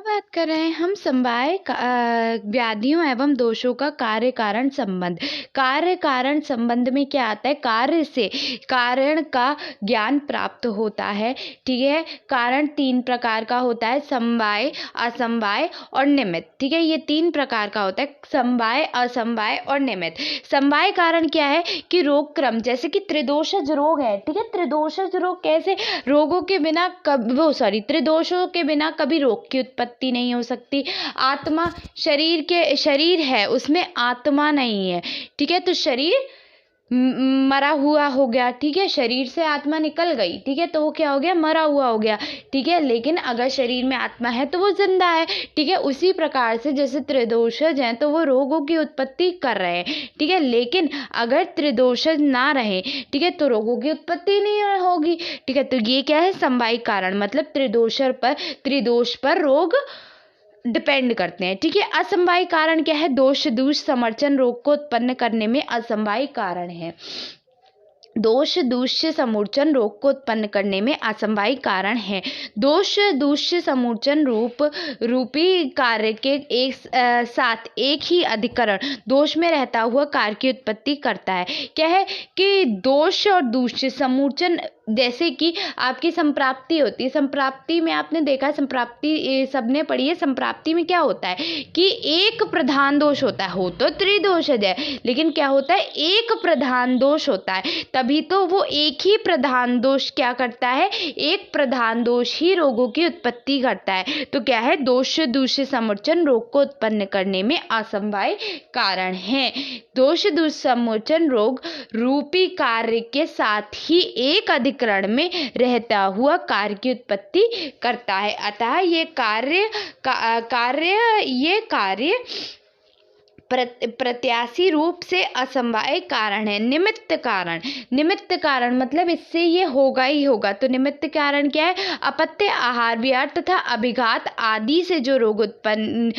बात कर रहे हैं हम समवाय व्याधियों एवं दोषों का कार्य कारण संबंध। कार्य कारण संबंध में क्या आता है? कार्य से कारण का ज्ञान प्राप्त होता है। ठीक है, कारण 3 प्रकार का होता है, समवाय, असमवाय और निमित्त। ठीक है, ये 3 प्रकार का होता है, समवाय, असमवाय और निमित्त। समवाय कारण क्या है कि रोग क्रम, जैसे कि त्रिदोषज रोग है। ठीक है, त्रिदोषज रोग कैसे? रोगों के बिना त्रिदोषों के बिना कभी रोग की उत्पत्ति नहीं हो सकती। आत्मा, शरीर है, उसमें आत्मा नहीं है। ठीक है, तो शरीर मरा हुआ हो गया। ठीक है, शरीर से आत्मा निकल गई। ठीक है, तो वो क्या हो गया? मरा हुआ हो गया। ठीक है, लेकिन अगर शरीर में आत्मा है तो वो जिंदा है। ठीक है, उसी प्रकार से जैसे त्रिदोषज हैं तो वो रोगों की उत्पत्ति कर रहे हैं। ठीक है, लेकिन अगर त्रिदोषज ना रहे, ठीक है, तो रोगों की उत्पत्ति नहीं होगी। ठीक है, तो ये क्या है? समवायिक कारण, मतलब त्रिदोष पर रोग डिपेंड करते हैं। ठीक है, असमवायिक कारण क्या है? दोष दूष समर्चन रोग को उत्पन्न करने में असमवायिक कारण है। दोष दूष्य समूर्चन रोग को उत्पन्न करने में असमवायिक कारण है। दोष दूष्य समूर्चन रूपी कार्य के एक साथ एक ही अधिकरण दोष में रहता हुआ कार्य की उत्पत्ति करता है। क्या है कि दोष और दूष्य समूर्चन, जैसे कि आपकी संप्राप्ति होती है। संप्राप्ति में आपने देखा, संप्राप्ति सबने पढ़ी है। संप्राप्ति में क्या होता है कि एक प्रधान दोष होता है। हो तो त्रिदोषज है, लेकिन क्या होता है? एक प्रधान दोष होता है, तभी तो वो एक ही प्रधान दोष क्या करता है? एक प्रधान दोष ही रोगों की उत्पत्ति करता है। तो क्या है? दोष दूष्य समूर्चन रोग को उत्पन्न करने में असमवाय कारण है। दोष दूष्य समूर्चन रोग रूपी कार्य के साथ ही एक अधिकरण में रहता हुआ कार्य की उत्पत्ति करता है। अतः ये कार्य प्रत्याशी रूप से असमवाय कारण है। निमित्त कारण मतलब इससे ये होगा ही होगा। तो निमित्त कारण क्या है? अपत्य, आहार विहार तथा अभिघात आदि से जो रोग उत्पन्न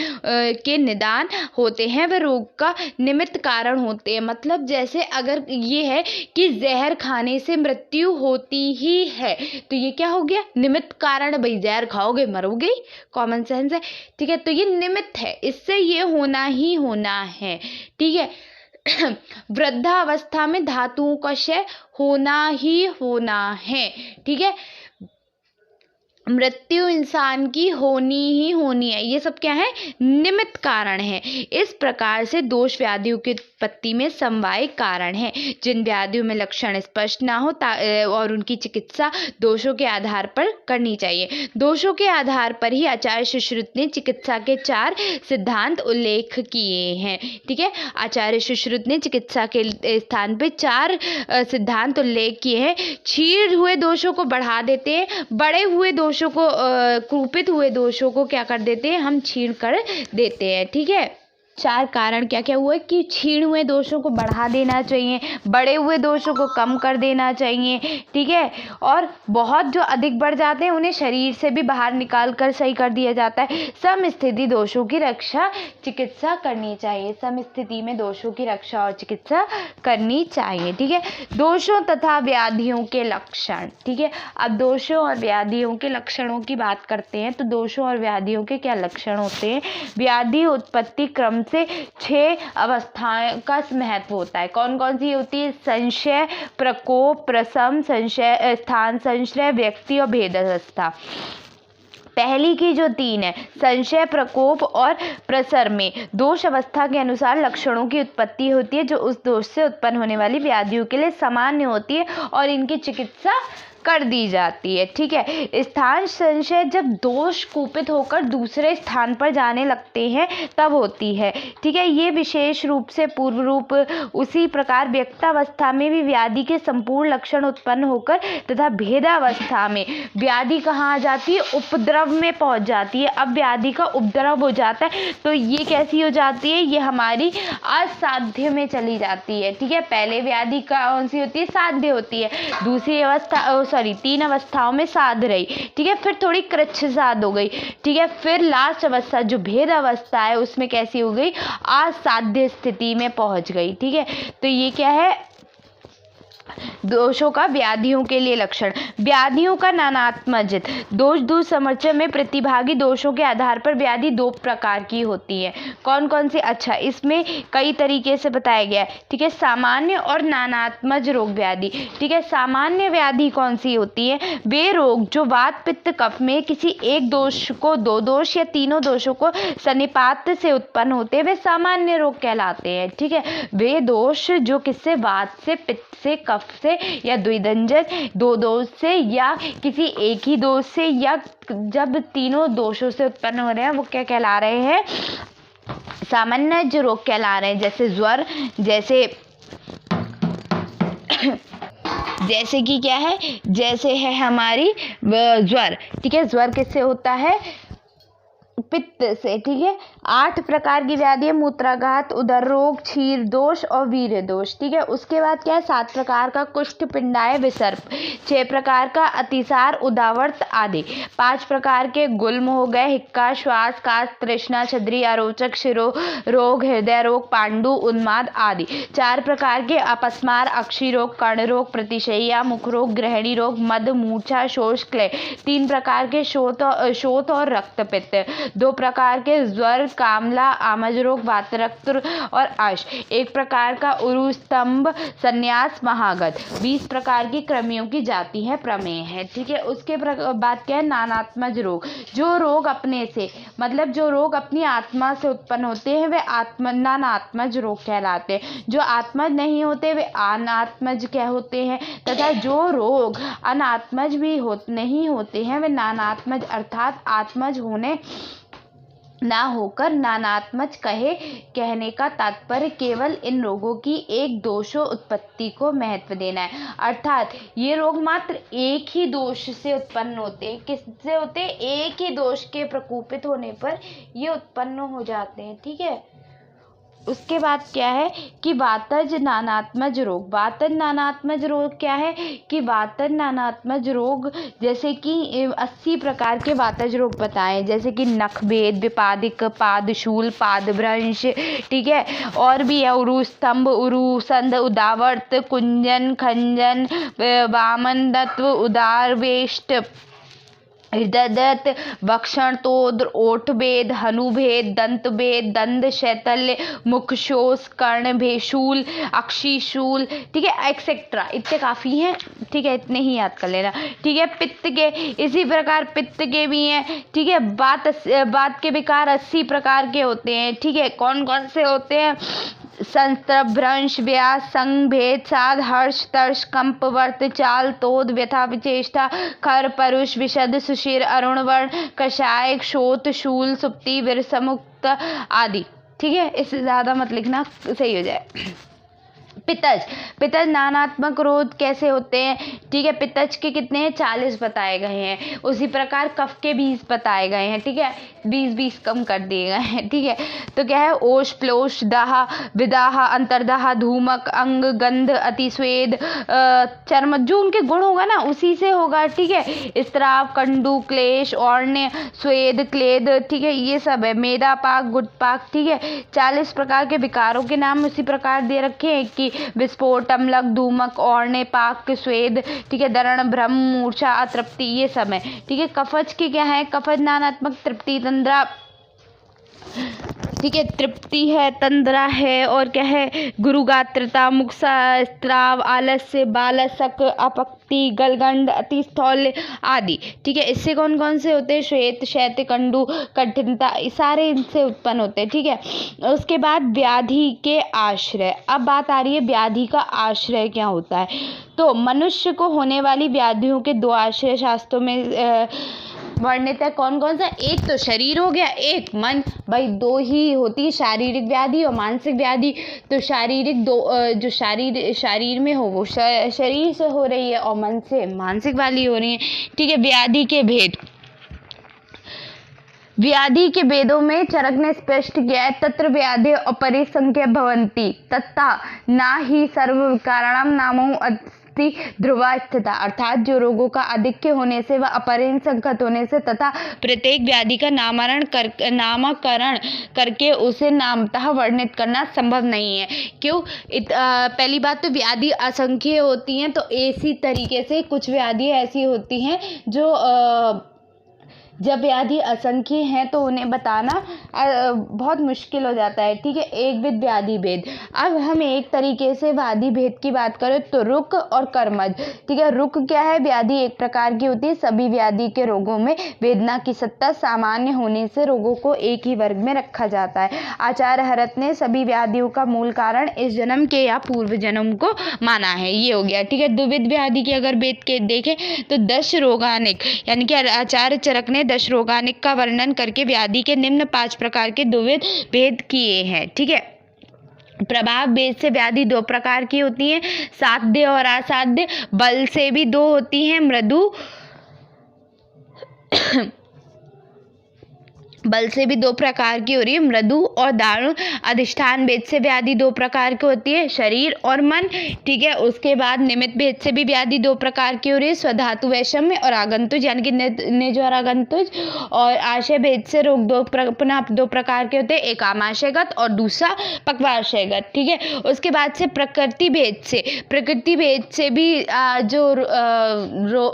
के निदान होते हैं वह रोग का निमित्त कारण होते हैं। मतलब जैसे अगर ये है कि जहर खाने से मृत्यु होती ही है, तो ये क्या हो गया? निमित्त कारण। भाई जहर खाओगे मरोगे, कॉमन सेंस है। ठीक है, तो ये निमित्त है, इससे ये होना ही होना है। ठीक है, वृद्धावस्था में धातुओं का क्षय होना ही होना है। ठीक है, मृत्यु इंसान की होनी ही होनी है। ये सब क्या है? निमित्त कारण है। इस प्रकार से दोष व्याधियों की उत्पत्ति में समवाय कारण है। जिन व्याधियों में लक्षण स्पष्ट ना हो और उनकी चिकित्सा दोषों के आधार पर करनी चाहिए। दोषों के आधार पर ही आचार्य सुश्रुत ने चिकित्सा के 4 सिद्धांत उल्लेख किए हैं। ठीक है, आचार्य सुश्रुत ने चिकित्सा के स्थान पे 4 सिद्धांत उल्लेख किए हैं। क्षीण हुए दोषों को बढ़ा देते हैं, बड़े हुए दोषों को कुपित हुए दोषों को क्या कर देते हैं? हम क्षीण कर देते हैं। ठीक है, 4 कारण क्या क्या हुए कि क्षीण हुए दोषों को बढ़ा देना चाहिए, बड़े हुए दोषों को कम कर देना चाहिए। ठीक है, और बहुत जो अधिक बढ़ जाते हैं उन्हें शरीर से भी बाहर निकाल कर सही कर दिया जाता है। सम स्थिति दोषों की रक्षा चिकित्सा करनी चाहिए। सम स्थिति में दोषों की रक्षा और चिकित्सा करनी चाहिए। ठीक है, दोषों तथा व्याधियों के लक्षण। ठीक है, अब दोषों और व्याधियों के लक्षणों की बात करते हैं। तो दोषों और व्याधियों के क्या लक्षण होते हैं? व्याधि उत्पत्ति क्रम से 6 अवस्थाएं का महत्व होता है। कौन कौन सी होती है? संशय, प्रकोप, प्रशम, संशय, स्थान संशय, व्यक्ति और भेद अवस्था। पहली की जो 3 है, संशय, प्रकोप और प्रसर में दोष अवस्था के अनुसार लक्षणों की उत्पत्ति होती है, जो उस दोष से उत्पन्न होने वाली व्याधियों के लिए सामान्य होती है और इनकी चिकित्सा कर दी जाती है। ठीक है, स्थान संशय जब दोष कुपित होकर दूसरे स्थान पर जाने लगते हैं तब होती है। ठीक है, ये विशेष रूप से पूर्व रूप। उसी प्रकार व्यक्तावस्था में भी व्याधि के संपूर्ण लक्षण उत्पन्न होकर तथा भेदावस्था में व्याधि कहाँ आ जाती है? उपद्रव में पहुंच जाती है। अब व्याधि का उपद्रव हो जाता है तो ये कैसी हो जाती है? ये हमारी असाध्य में चली जाती है। ठीक है, पहले व्याधि कौन सी होती है? साध्य होती है। दूसरी अवस्था 3 अवस्थाओं में साध रही। ठीक है, फिर थोड़ी कृच्छ साध हो गई। ठीक है, फिर लास्ट अवस्था जो भेद अवस्था है उसमें कैसी हो गई? असाध्य स्थिति में पहुंच गई। ठीक है, तो ये क्या है? दोषों का व्याधियों के लिए लक्षण। व्याधियों का नानात्मज। दोष दूर समर्चय में प्रतिभागी दोषों के आधार पर व्याधि दो प्रकार की होती है। कौन कौन सी? अच्छा, इसमें कई तरीके से बताया गया है, ठीक है। सामान्य और नानात्मज रोग व्याधि, ठीक है। सामान्य व्याधि कौन सी होती है? वे रोग जो वात पित्त कफ में किसी एक दोष को, दो दोष या तीनों दोषों को सन्निपात से उत्पन्न होते हैं, वे सामान्य रोग कहलाते हैं, ठीक है। वे दोष जो किससे? वात से, पित्त से, कफ से या द्विदंजन दो दोष से या किसी एक ही दोष से या जब तीनों दोषों से उत्पन्न हो रहे हैं, वो क्या कहला रहे हैं? सामान्य जो रोग कहला रहे हैं। जैसे ज्वर, जैसे कि क्या है? जैसे है हमारी ज्वर, ठीक है। ज्वर किससे होता है? पित्त से, ठीक है। 8 प्रकार की व्याधि है, मूत्राघात, उदर रोग, क्षीर दोष और वीर्य दोष, ठीक है। उसके बाद क्या है? 7 प्रकार का कुष्ठ, पिंडाय, विसर्प, 6 प्रकार का अतिसार, उदावर्त आदि, 5 प्रकार के गुल्म हो गए, हिक्का, श्वास, काश, तृष्णा, छद्री, आरोचक, शिरो रोग, हृदय रोग, पांडु, उन्माद आदि, 4 प्रकार के अपस्मार, अक्षी रोग, कर्ण रोग, प्रतिशैया, मुख रोग, ग्रहणी रोग, मद, मूर्छा, शोष, क्लय, 3 प्रकार के शोथ और रक्तपित्त, 2 प्रकार के ज्वर, कामला, आमज रोग, वातरक्त और अश, 1 प्रकार का उरु, स्तंभ, संन्यास, महागत, 20 प्रकार की कृमियों की जाति है, प्रमेय है, ठीक है। उसके बाद क्या है? नानात्मज रोग। जो रोग अपने से, मतलब जो रोग अपनी आत्मा से उत्पन्न होते हैं, वे नानात्मज रोग कहलाते हैं। जो आत्मज नहीं होते वे अनात्मज क्या होते हैं, तथा जो रोग अनात्मज भी नहीं होते हैं वे नानात्मज, अर्थात आत्मज होने ना होकर नानात्मज कहने का तात्पर्य केवल इन रोगों की एक दोषो उत्पत्ति को महत्व देना है। अर्थात ये रोग मात्र एक ही दोष से उत्पन्न होते हैं। किससे होते हैं? एक ही दोष के प्रकोपित होने पर ये उत्पन्न हो जाते हैं, ठीक है। उसके बाद क्या है कि वातज नानात्मज रोग। वातज नानात्मज रोग क्या है कि वातज नानात्मज रोग जैसे कि 80 प्रकार के वातज रोग बताए, जैसे कि नखभेद, विपादिक, पादशूल, पादभ्रंश, ठीक है। और भी है उरु स्तंभ, उरु संध, उदावर्त, कुंजन, खंजन, वामनत्व, उदारवेष्ट, हृदयदत्त, वक्षण, तोद्र, ओठभेद, हनुभेद, दंतभेद, दंद शैतल्य, मुखशोष, कर्णभेशूल, अक्षिशूल, ठीक है, एक्सेट्रा। इतने काफ़ी हैं, ठीक है, इतने ही याद कर लेना, ठीक है। पित्त के इसी प्रकार पित्त के भी हैं, ठीक है। बात के विकार 80 प्रकार के होते हैं, ठीक है। कौन कौन से होते हैं? संस्त्रभ, भ्रंश, व्यास, संग, भेद, साध, हर्ष, तर्ष, कंप, वर्त, चाल, तोद, व्यथा, विचेष्टा, खर, परुष, विशद, सुशिर, अरुणवर्ण, कषाय, क्षोत, शूल, सुप्ति, विरसमुक्त आदि, ठीक है। इससे ज़्यादा मत लिखना, सही हो जाए। पित्तज नानात्मक रोग कैसे होते हैं, ठीक है। पित्तज के कितने हैं? 40 बताए गए हैं। उसी प्रकार कफ के 20 बताए गए हैं, ठीक है। 20 कम कर दिए गए हैं, ठीक है। तो क्या है? ओष, प्लोष, दाह, विदाह, अंतर्दाह, धूमक, अंग, गंध, अतिस्वेद, चर्म, जो उनके गुण होगा ना उसी से होगा, ठीक है। स्त्राव, कंडू, क्लेश, और्ण्य, स्वेद, क्लेद, ठीक है, ये सब है। मेदा पाक, गुटपाक, ठीक है। 40 प्रकार के विकारों के नाम उसी प्रकार दे रखे हैं कि विस्फोट, अम्लक, धूमक, और्ण्य, पाक, स्वेद, ठीक है, दरण, भ्रम, मूर्छा, अतृप्ति, ये सब है, ठीक है। कफज के क्या है? कफज नानात्मक, तृप्ति, तंद्रा, ठीक है, तृप्ति है, तंद्रा है, और क्या है? गुरुगात्रता, मुखस्राव, आलस्य, बालसक, अपक्ति, गलगंड, अतिस्थौल्य आदि, ठीक है। इससे कौन कौन से होते हैं? श्वेत, शैत्य, कंडू, कठिनता, सारे इनसे उत्पन्न होते हैं, ठीक है। उसके बाद व्याधि के आश्रय। अब बात आ रही है व्याधि का आश्रय क्या होता है। तो मनुष्य को होने वाली व्याधियों के 2 आश्रय शास्त्रों में वर्णित है। कौन कौन सा? एक तो शरीर हो गया, एक मन, भाई 2 ही होती है, शारीरिक व्याधि और मानसिक व्याधि। तो शारीरिक जो शरीर में हो वो शरीर से हो रही है और मन से मानसिक वाली हो रही है, ठीक है। व्याधि के वेदों में चरक ने स्पष्ट किया है, तत्र व्याधि अपरिसंख्य भवन्ति तथा ना ही सर्व विकाराणाम नामो अस्ति ध्रुवस्थिता, अर्थात जो रोगों का आधिक्य होने से व अपरिण संकट होने से तथा प्रत्येक व्याधि का नामकरण करके उसे नामतः वर्णित करना संभव नहीं है। क्यों? पहली बात तो व्याधि असंख्य होती हैं, तो इसी तरीके से कुछ व्याधि ऐसी होती हैं जो जब व्याधि असंख्य हैं तो उन्हें बताना बहुत मुश्किल हो जाता है। ठीक है, एक विध व्याधि भेद। अब हम एक तरीके से व्याधि भेद की बात करें तो रुक और कर्मज। ठीक है, रुक क्या है? व्याधि एक प्रकार की होती है। सभी व्याधि के रोगों में वेदना की सत्ता सामान्य होने से रोगों को एक ही वर्ग में रखा जाता है। आचार्य हरत ने सभी व्याधियों का मूल कारण इस जन्म के या पूर्व जन्म को माना है। ये हो गया। ठीक है, द्विविध व्याधि की अगर भेद के देखें तो दश रोगानिक, यानी कि आचार्य चरक ने दश रोगानिक का वर्णन करके व्याधि के निम्न 5 प्रकार के द्विविध भेद किए हैं। ठीक है, प्रभाव भेद से व्याधि 2 प्रकार की होती हैं, साध्य और असाध्य। बल से भी 2 होती हैं, मृदु बल से भी 2 प्रकार की हो रही है, मृदु और दारुण। अधिष्ठान भेद से व्याधि 2 प्रकार की होती है, शरीर और मन। ठीक है, उसके बाद निमित्त भेद से भी व्याधि 2 प्रकार की हो रही है, स्वधातु वैषम्य और आगंतुज, यानी कि निज और आगंतुज। और आशय भेद से रोग पुनः 2 प्रकार के होते हैं, एक आमाशयगत और दूसरा पक्वाशयगत। ठीक है, उसके बाद से प्रकृति भेद से भी जो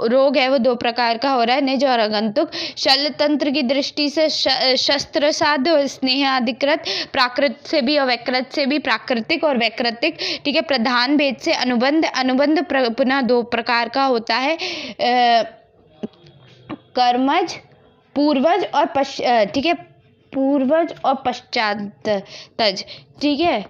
रोग है वो 2 प्रकार का हो रहा है, निज और आगंतुक। शल्य तंत्र की दृष्टि से शस्त्र साध्य और स्नेह अधिकृत, प्राकृत से भी और वैकृत से भी, प्राकृतिक और वैकृतिक। ठीक है, प्रधान भेद से अनुबंध पुनः 2 प्रकार का होता है, कर्मज, पूर्वज और ठीक है, पूर्वज और पश्चातज। ठीक है,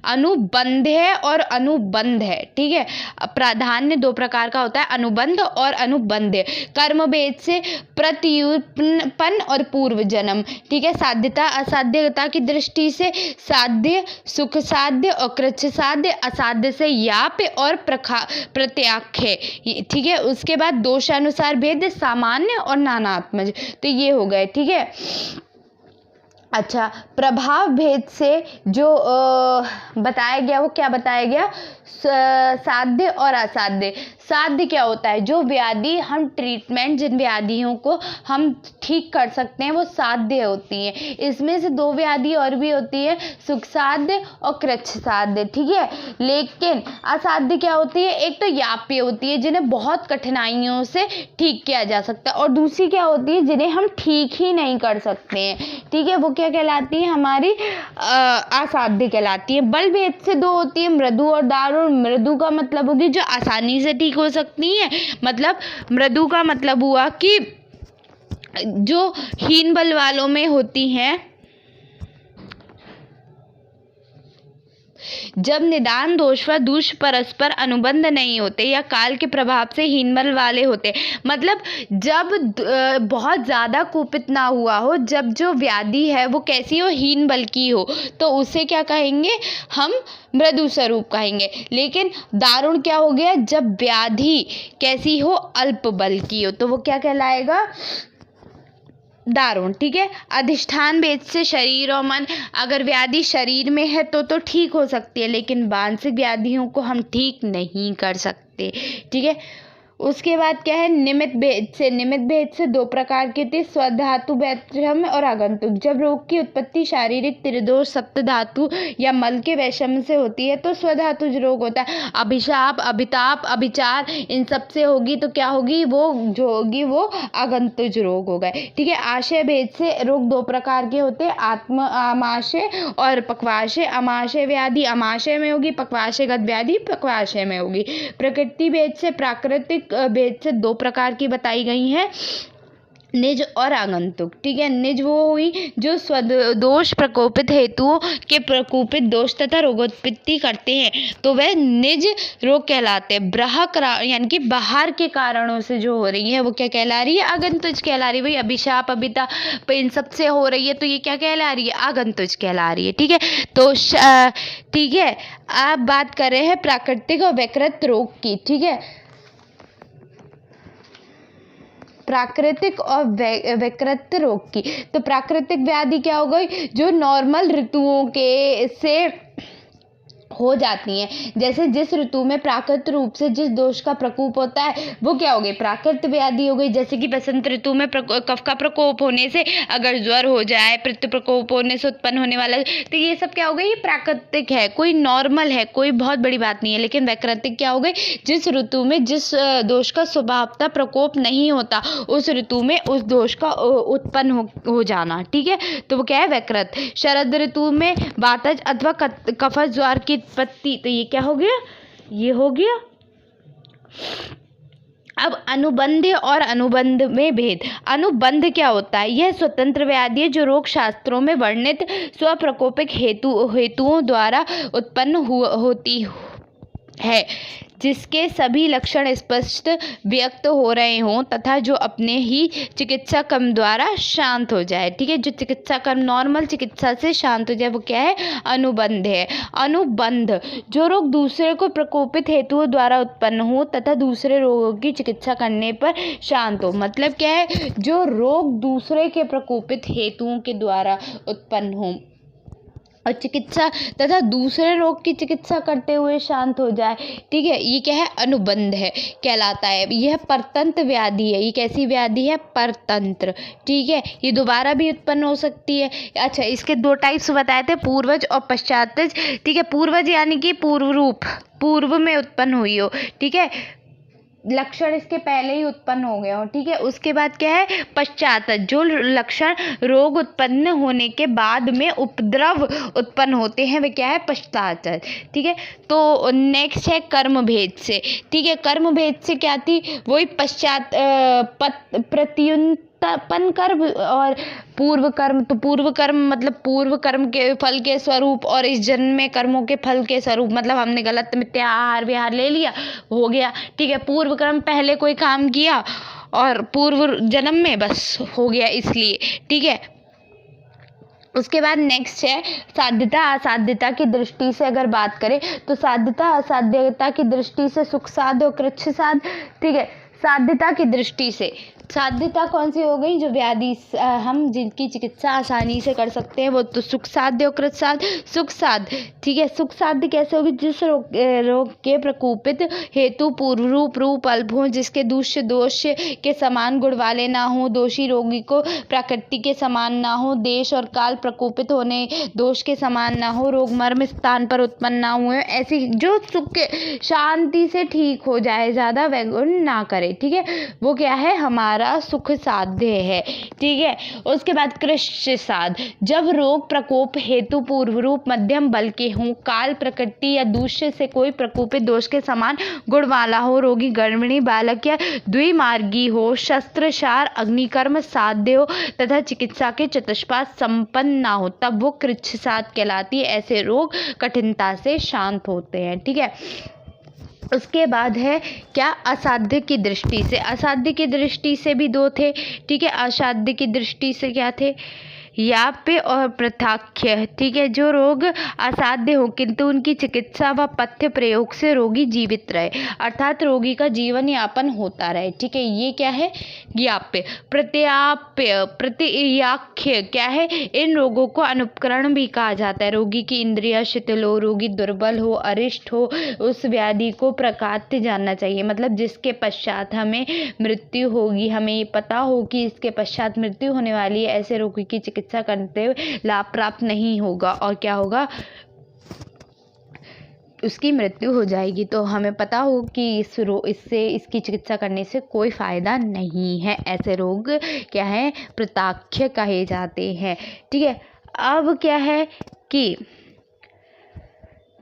अनुबंध है और अनुबंध है। ठीक है, प्राधान्य 2 प्रकार का होता है, अनुबंध और अनुबंध। कर्म भेद से प्रत्युत्पन्न और पूर्व जन्म। ठीक है, साध्यता असाध्यता की दृष्टि से साध्य, सुख साध्य और कृच्छ साध्य, असाध्य से याप्य और प्रत्याख्य। ठीक है, उसके बाद दोषानुसार भेद, सामान्य और नानात्मज। तो ये हो गए। ठीक है, अच्छा, प्रभाव भेद से जो बताया गया वो क्या बताया गया? साध्य और असाध्य। साध्य क्या होता है? जो व्याधि हम ट्रीटमेंट, जिन व्याधियों को हम ठीक कर सकते हैं वो साध्य होती हैं। इसमें से 2 व्याधि और भी होती है, सुख साध्य और कृच्छ साध्य। ठीक है, लेकिन असाध्य क्या होती है? एक तो याप्य होती है, जिन्हें बहुत कठिनाइयों से ठीक किया जा सकता है, और दूसरी क्या होती है? जिन्हें हम ठीक ही नहीं कर सकते हैं। ठीक है, वो क्या कहलाती है? हमारी असाध्य कहलाती है। बल भेद से 2 होती है, मृदु और दारुण। मृदु का मतलब होगी जो आसानी से ठीक हो सकती है, मतलब मृदु का मतलब हुआ कि जो हीन बल वालों में होती हैं, जब निदान दोष व दूष परस्पर अनुबंध नहीं होते या काल के प्रभाव से हीनबल वाले होते, मतलब जब बहुत ज़्यादा कुपित ना हुआ हो, जब जो व्याधि है वो कैसी हो? हीन बल की हो, तो उसे क्या कहेंगे? हम मृदु स्वरूप कहेंगे। लेकिन दारुण क्या हो गया? जब व्याधि कैसी हो? अल्प बल की हो, तो वो क्या कहलाएगा? दारुण। ठीक है, अधिष्ठान भेद से शरीर और मन। अगर व्याधि शरीर में है तो ठीक हो सकती है, लेकिन मानसिक व्याधियों को हम ठीक नहीं कर सकते। ठीक है, उसके बाद क्या है? निमित्त भेद से 2 प्रकार की होती है, स्वधातु वैषम्य और आगंतुक। जब रोग की उत्पत्ति शारीरिक त्रिदोष सप्तधातु या मल के वैषम्य से होती है तो स्वधातुज रोग होता है। अभिशाप, अभिताप, अभिचार, इन सब से होगी तो क्या होगी? वो जो होगी वो आगंतुज रोग हो गए। ठीक है, आशय भेद से रोग 2 प्रकार के होते हैं, आमाशय और पक्वाशय। आमाशय व्याधि आमाशय में होगी, पक्वाशयगत व्याधि पक्वाशय में होगी। प्रकृति भेद से प्राकृतिक भेद से 2 प्रकार की बताई गई हैं, निज और आगंतुक। ठीक है, निज वो हुई जो स्वदोष प्रकोपित हेतुओं के प्रकोपित दोष तथा रोगोत्पत्ति करते हैं, तो वह निज रोग कहलाते हैं। ब्रहक यानी कि बाहर के कारणों से जो हो रही है वो क्या कहला रही है? आगंतुज कहला रही है। भाई अभिशाप, अभिताप, इन सब से हो रही है तो ये क्या कहला रही है? आगंतुज कहला रही है। ठीक है, तो ठीक है, आप बात कर रहे हैं प्राकृतिक और वैकृत रोग की। ठीक है, प्राकृतिक और वैकृत रोग की। तो प्राकृतिक व्याधि क्या हो गई? जो नॉर्मल ऋतुओं के से हो जाती हैं। जैसे जिस ऋतु में प्राकृतिक रूप से जिस दोष का प्रकोप होता है वो क्या हो गई, प्राकृतिक व्याधि हो गई। जैसे कि बसंत ऋतु में कफ का प्रकोप होने से अगर ज्वर हो जाए, पित्त प्रकोप होने से उत्पन्न होने वाला, तो ये सब क्या हो गई, ये प्राकृतिक है, कोई नॉर्मल है, कोई बहुत बड़ी बात नहीं है। लेकिन वैकृतिक क्या हो गई, जिस ऋतु में जिस दोष का स्वभावतः प्रकोप नहीं होता उस ऋतु में उस दोष का उत्पन्न हो जाना। ठीक है, तो वो क्या है, वैकृत। शरद ऋतु में वातज अथवा कफज ज्वर की उत्पत्ति, तो ये क्या हो गया, ये हो गया। अब अनुबंध और अनुबंध में भेद। अनुबंध क्या होता है, यह स्वतंत्र व्याधि है जो रोग शास्त्रों में वर्णित स्वप्रकोपिक हेतुओं द्वारा उत्पन्न होती है, जिसके सभी लक्षण स्पष्ट व्यक्त हो रहे हों तथा जो अपने ही चिकित्सा क्रम द्वारा शांत हो जाए। ठीक है, जो चिकित्सा क्रम नॉर्मल चिकित्सा से शांत हो जाए वो क्या है, अनुबंध है। अनुबंध, जो रोग दूसरे को प्रकोपित हेतुओं द्वारा उत्पन्न हो तथा दूसरे रोगों की चिकित्सा करने पर शांत हो। मतलब क्या है, जो रोग दूसरे के प्रकोपित हेतुओं के द्वारा उत्पन्न हो और चिकित्सा तथा दूसरे रोग की चिकित्सा करते हुए शांत हो जाए। ठीक है, ये क्या है, अनुबंध है कहलाता है। यह परतंत्र व्याधि है। ये कैसी व्याधि है, परतंत्र। ठीक है, ये दोबारा भी उत्पन्न हो सकती है। अच्छा, इसके दो टाइप्स बताए थे, पूर्वज और पश्चातज। ठीक है, पूर्वज यानी कि पूर्व रूप, पूर्व में उत्पन्न हुई हो। ठीक है, लक्षण इसके पहले ही उत्पन्न हो गए हो। ठीक है, उसके बाद क्या है, पश्चात, जो लक्षण रोग उत्पन्न होने के बाद में उपद्रव उत्पन्न होते हैं वे क्या है, पश्चात। ठीक है, तो नेक्स्ट है कर्म भेद से। ठीक है, कर्म भेद से क्या थी, वही पश्चात प्रत्युत्पन्न कर्म और पूर्व कर्म। तो पूर्व कर्म मतलब पूर्व कर्म के फल के स्वरूप और इस जन्म में कर्मों के फल के स्वरूप, मतलब हमने गलत मिथ्या आहार विहार ले लिया, हो गया। ठीक है, पूर्व कर्म पहले कोई काम किया और पूर्व जन्म में बस हो गया, इसलिए। ठीक है, उसके बाद नेक्स्ट है साध्यता असाध्यता की दृष्टि से अगर बात करें तो साध्यता असाध्यता की दृष्टि से सुख साध्य और कृच्छ साध्य। ठीक है, साध्यता की दृष्टि से साध्यता कौन सी हो गई, जो व्याधि हम जिनकी चिकित्सा आसानी से कर सकते हैं वो तो सुख साध्य और कृच्छ साध्य। सुख साध्य, ठीक है, सुख साध्य कैसे होगी, जिस रोग के प्रकोपित हेतु पूर्व रूप अल्प हो, जिसके दूष्य दोष के समान गुण वाले ना हो, दोषी रोगी को प्रकृति के समान ना हो, देश और काल प्रकोपित होने दोष के समान ना हो, रोग मर्म स्थान पर उत्पन्न ना हुए, ऐसी जो सुख शांति से ठीक हो जाए, ज़्यादा वैगुण ना करे। ठीक है, वो क्या है, हमारा सुख साध्य है। ठीक है, उसके बाद कृच्छ साध्य, जब रोग प्रकोप हेतु पूर्व रूप मध्यम बल के हों, काल प्रकृति या दूष्य से कोई प्रकोपित दोष के समान गुण वाला हो, रोगी गर्भिणी बालक या द्विमार्गी हो, शस्त्रसार अग्निकर्म साध्य हो तथा चिकित्सा के चतुष्पाद संपन्न ना हो, तब वो कृच्छ साध्य कहलाती है। ऐसे रोग कठिनता से शांत होते हैं। ठीक है, उसके बाद है क्या, असाध्य की दृष्टि से। असाध्य की दृष्टि से भी दो थे। ठीक है, असाध्य की दृष्टि से क्या थे, याप्य और प्रथाख्य। ठीक है, जो रोग असाध्य हो किंतु उनकी चिकित्सा व पथ्य प्रयोग से रोगी जीवित रहे, अर्थात रोगी का जीवन यापन होता रहे। ठीक है, ये क्या है, याप्य। प्रत्याप्य प्रतियाख्य क्या है, इन रोगों को अनुपकरण भी कहा जाता है। रोगी की इंद्रियां शिथिल हो, रोगी दुर्बल हो, अरिष्ट हो, उस व्याधि को प्रकाट्य जानना चाहिए, मतलब जिसके पश्चात हमें मृत्यु होगी, हमें ये पता हो कि इसके पश्चात मृत्यु होने वाली है, ऐसे रोगी की चिकित्सा करते हुए लाभ प्राप्त नहीं होगा और क्या होगा, उसकी मृत्यु हो जाएगी। तो हमें पता हो कि इससे इसकी चिकित्सा करने से कोई फायदा नहीं है, ऐसे रोग क्या है, प्रताख्य कहे जाते हैं। ठीक है, अब क्या है कि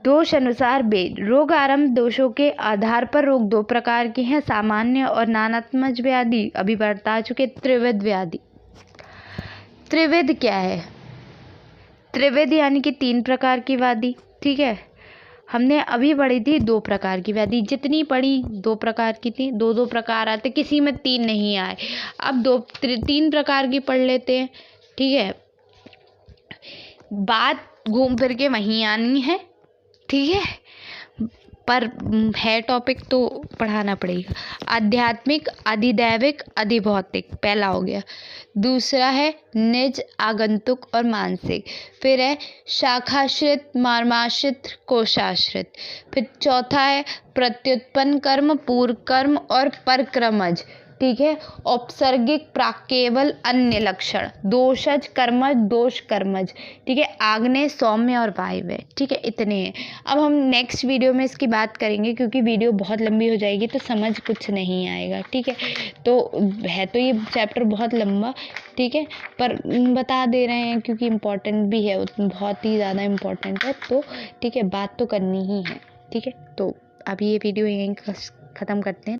दोष अनुसार भेद। रोग आरंभ दोषों के आधार पर रोग दो प्रकार के हैं, सामान्य और नानात्मज व्याधि। अभी बता चुके त्रिविध व्याधि। त्रिविध क्या है, त्रिविध यानी कि तीन प्रकार की व्याधि। ठीक है, हमने अभी पढ़ी थी दो प्रकार की व्याधि, जितनी पढ़ी दो प्रकार की थी, दो दो प्रकार आते, किसी में तीन नहीं आए। अब तीन प्रकार की पढ़ लेते हैं। ठीक है, बात घूम फिर के वहीं आनी है। ठीक है, पर है टॉपिक तो पढ़ाना पड़ेगा। आध्यात्मिक, अधिदैविक, अधिभौतिक पहला हो गया। दूसरा है निज, आगंतुक और मानसिक। फिर है शाखाश्रित, मर्माश्रित, कोशाश्रित। फिर चौथा है प्रत्युत्पन्न कर्म, पूर्व कर्म और परक्रमज। ठीक है। औपसर्गिक, प्राकेवल, अन्य लक्षण, दोषज, कर्मज, दोष कर्मज। ठीक है। आग्नेय, सौम्य और वायव्य। ठीक है, इतने हैं। अब हम नेक्स्ट वीडियो में इसकी बात करेंगे क्योंकि वीडियो बहुत लंबी हो जाएगी तो समझ कुछ नहीं आएगा। ठीक है, तो है तो ये चैप्टर बहुत लंबा, ठीक है, पर बता दे रहे हैं क्योंकि इम्पोर्टेंट भी है, बहुत ही ज़्यादा इम्पोर्टेंट है। तो ठीक है, बात तो करनी ही है। ठीक है, तो अभी ये वीडियो यहीं ख़त्म करते हैं।